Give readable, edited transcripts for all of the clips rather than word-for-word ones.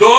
2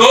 2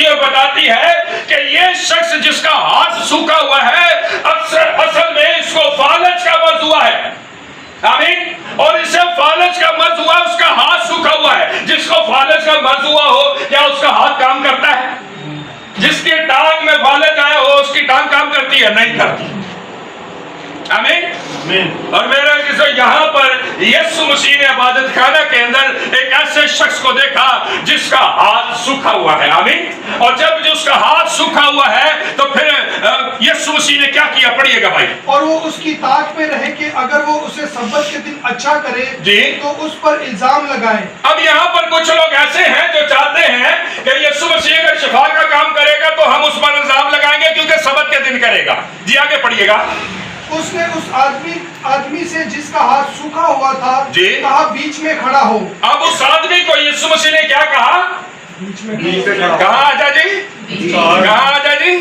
کرتی اور بتاتی ہے کہ یہ شخص جس کا ہاتھ سوکھا ہوا ہے اصل میں اس کو فالج کا مرض ہوا ہے. آمین. اور اسے فالج کا مرض ہوا ہے, اس کا ہاتھ سوکھا ہوا ہے. جس کو فالج کا مرض ہوا ہو کیا اس کا ہاتھ کام کرتا ہے؟ جس کی ٹانگ میں فالج آیا ہو اس کی ٹانگ کام کرتی ہے؟ نہیں کرتی. آمین. اور میرے عزیزو, یہاں پر یسوع مسیح نے عبادت خانہ کے اندر ایک ایسے شخص کو دیکھا جس کا ہاتھ سوکھا ہوا ہے. آمین. اور جب اس کا ہاتھ سوکھا ہوا ہے تو پھر یسوع مسیح نے کیا کیا؟ پڑھیے گا بھائی. اور وہ اس کی طاق میں رہے کہ اگر وہ اسے سبت کے دن اچھا کرے جی تو اس پر الزام لگائے. اب یہاں پر کچھ لوگ ایسے ہیں جو چاہتے ہیں کہ یسوع مسیح اگر شفا کا کام کرے گا تو ہم اس پر الزام لگائیں گے کیونکہ سبت کے دن کرے گا. جی آگے پڑھیے گا. اس نے اس آدمی سے جس کا ہاتھ سوکھا ہوا تھا جی کہا بیچ میں کھڑا ہو. اب اس آدمی کو یسوع مسیح نے کیا کہا؟ کہاں آجا جی, کہاں آجا جی.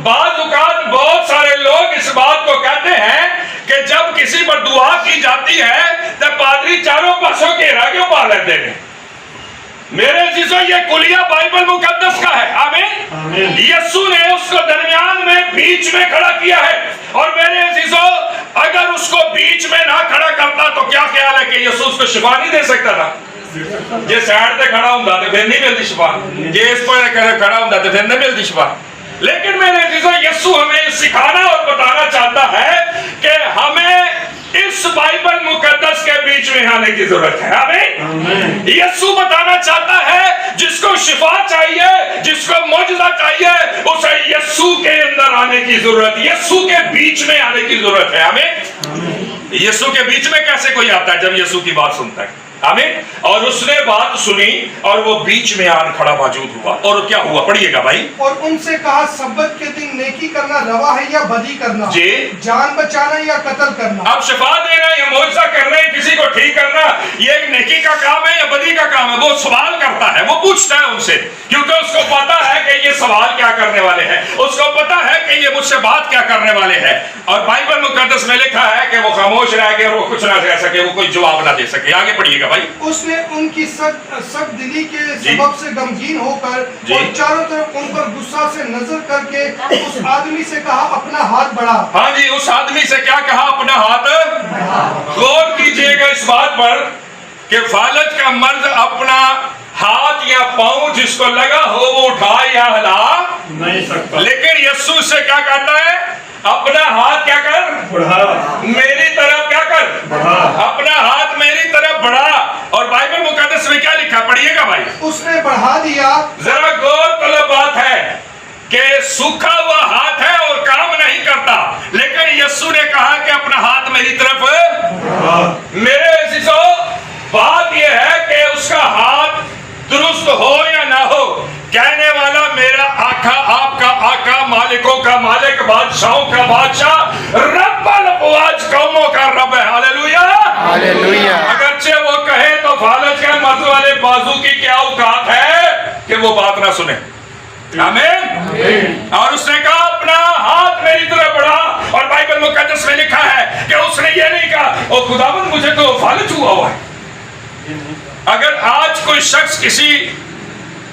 بعض اوقات بہت سارے لوگ اس بات کو کہتے ہیں کہ جب کسی پر دعا کی جاتی ہے تو پادری چاروں پاسوں کے گھیرا کیوں پا لیتے ہیں؟ میرے عزیزو, یہ کلیہ بائبل مقدس کا ہے. آمین. یسوع نے اس کو درمیان میں بیچ میں کھڑا کیا ہے. اور میرے عزیزو, اگر اس کو بیچ میں نہ کھڑا کرتا تو کیا خیال ہے کہ یسوع اس کو شفا نہیں دے سکتا تھا؟ یہ سائڈ پہ کھڑا ہوں تو پھر نہیں ملتی شفا, یہ اس پر کھڑا ہوں تو پھر نہیں ملتی شفا. لیکن میرے عزیزو, یسوع ہمیں سکھانا اور بتانا چاہتا ہے کہ ہمیں اس بائبل مقدس کے بیچ میں آنے کی ضرورت ہے. آمین. یسوع بتانا چاہتا ہے جس کو شفا چاہیے, جس کو معجزہ چاہیے, اسے یسوع کے اندر آنے کی ضرورت, یسوع کے بیچ میں آنے کی ضرورت ہے. آمین. یسوع کے بیچ میں کیسے کوئی آتا ہے؟ جب یسوع کی بات سنتا ہے. آمین. اور اس نے بات سنی اور وہ بیچ میں آن کھڑا موجود ہوا. اور کیا ہوا؟ پڑھیے گا بھائی. اور ان سے کہا سبت کے دن نیکی کرنا روا ہے یا بدی کرنا؟ جی. جان بچانا یا قتل کرنا؟ اب شفا دینا یا معجزہ کرنا یا کسی کو ٹھیک کرنا یہ ایک نیکی کا کام ہے یا بدی کا کام ہے؟ وہ سوال کرتا ہے, وہ پوچھتا ہے ان سے, کیونکہ اس کو پتا ہے کہ یہ سوال کیا کرنے والے ہیں, اس کو پتا ہے کہ یہ مجھ سے بات کیا کرنے والے ہیں. اور بائبل مقدس میں لکھا ہے کہ وہ خاموش رہ گئے اور وہ کچھ نہ کہہ سکے, وہ کوئی جواب نہ دے سکے. آگے پڑھیے گا بھائی. اس نے ان کی سخت دلی کے سبب سے غمگین ہو کر اور چاروں طرف ان پر غصہ سے نظر کر کے اس آدمی سے کہا اپنا ہاتھ بڑھا. ہاں جی, اس آدمی سے کیا کہا؟ اپنا ہاتھ. غور کیجئے گا اس بات پر کہ فالج کا مرض اپنا ہاتھ یا پاؤں جس کو لگا ہو وہ اٹھا یا ہلا نہیں سکتا. لیکن یسوع سے کیا کہتا ہے؟ اپنا ہاتھ کیا کر؟ بڑھا. میری طرف کیا کر؟ بڑھا. اپنا ہاتھ میری طرف بڑھا. اور بائبل مقدس میں کیا لکھا؟ پڑھیے گا بھائی. اس نے بڑھا دیا. ذرا غور طلب بات ہے کہ سوکھا ہوا ہاتھ ہے اور کام نہیں کرتا, لیکن یسوع نے کہا کہ اپنا ہاتھ میری طرف بڑھا. میرے عزیزو, بات یہ ہے کہ اس کا ہاتھ درست ہو یا نہ ہو, کہنے والا میرا آقا, آپ کا آقا, مالکوں کا مالک, بادشاہوں کا بادشاہ, رب الافواج, قوموں کا رب ہے. ہاللیلویا, ہاللیلویا. اگرچہ وہ کہے تو فالج کے مرض والے بازو کی کیا اوقات ہے کہ وہ بات نہ سنے. آمین. اور اس نے کہا اپنا ہاتھ میری طرف بڑھا. اور بائبل مقدس میں لکھا ہے کہ اس نے یہ نہیں کہا او خداوند مجھے تو فالج ہوا ہے. اگر آج کوئی شخص کسی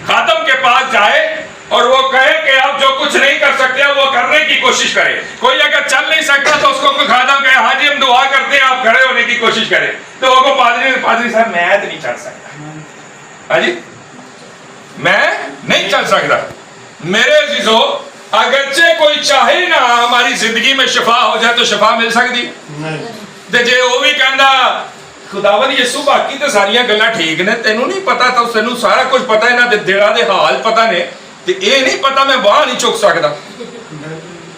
خادم کے پاس جائے اور وہ کہے کہ آپ جو کچھ نہیں کر سکتے وہ کرنے کی کوشش کرے, کوئی اگر چل نہیں سکتا تو اس کو کوئی خادم کہے ہاں جی ہم دعا کرتے ہیں آپ کھڑے ہونے کی کوشش کریں, تو وہ پادری صاحب میں تو نہیں چل سکتا, ہاں جی میں نہیں چل سکتا. میرے عزیزو, اگرچہ کوئی چاہے نا ہماری زندگی میں شفا ہو جائے تو شفا مل سکتی تے جے وہ بھی کہندا خداوند یسوع باقی تے ساریاں گلاں ٹھیک نے, تینوں نہیں پتا تو تینوں سارا کچھ پتا ہے نا, دلوں دے حال پتا نے, تے اے نہیں پتا میں باہر نہیں چک سکتا,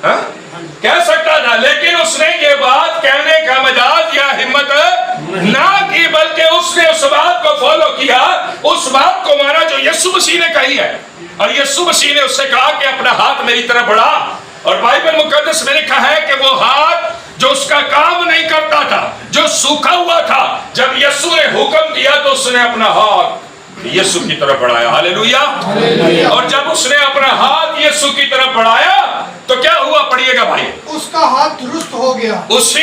ہاں کہہ سکتا تھا. لیکن اس نے یہ بات کہنے کا مجاز یا ہمت نہ کی, بلکہ اس نے اس بات کو فالو کیا, اس بات کو مانا جو یسوع مسیح نے کہی ہے. اور یسوع مسیح نے اس سے کہا کہ اپنا ہاتھ میری طرف بڑھا. اور بائبل مقدس میں لکھا ہے کہ وہ ہاتھ جو اس کا کام نہیں کرتا تھا, جو سوکھا ہوا تھا, جب یسوع نے حکم دیا تو اس نے اپنا ہاتھ یسوع کی طرف بڑھایا. ہاللیلویا. اور جب اس نے اپنا ہاتھ یسوع کی طرف بڑھایا تو کیا ہوا؟ پڑھیے گا بھائی. اس کا ہاتھ درست ہو گیا. اسی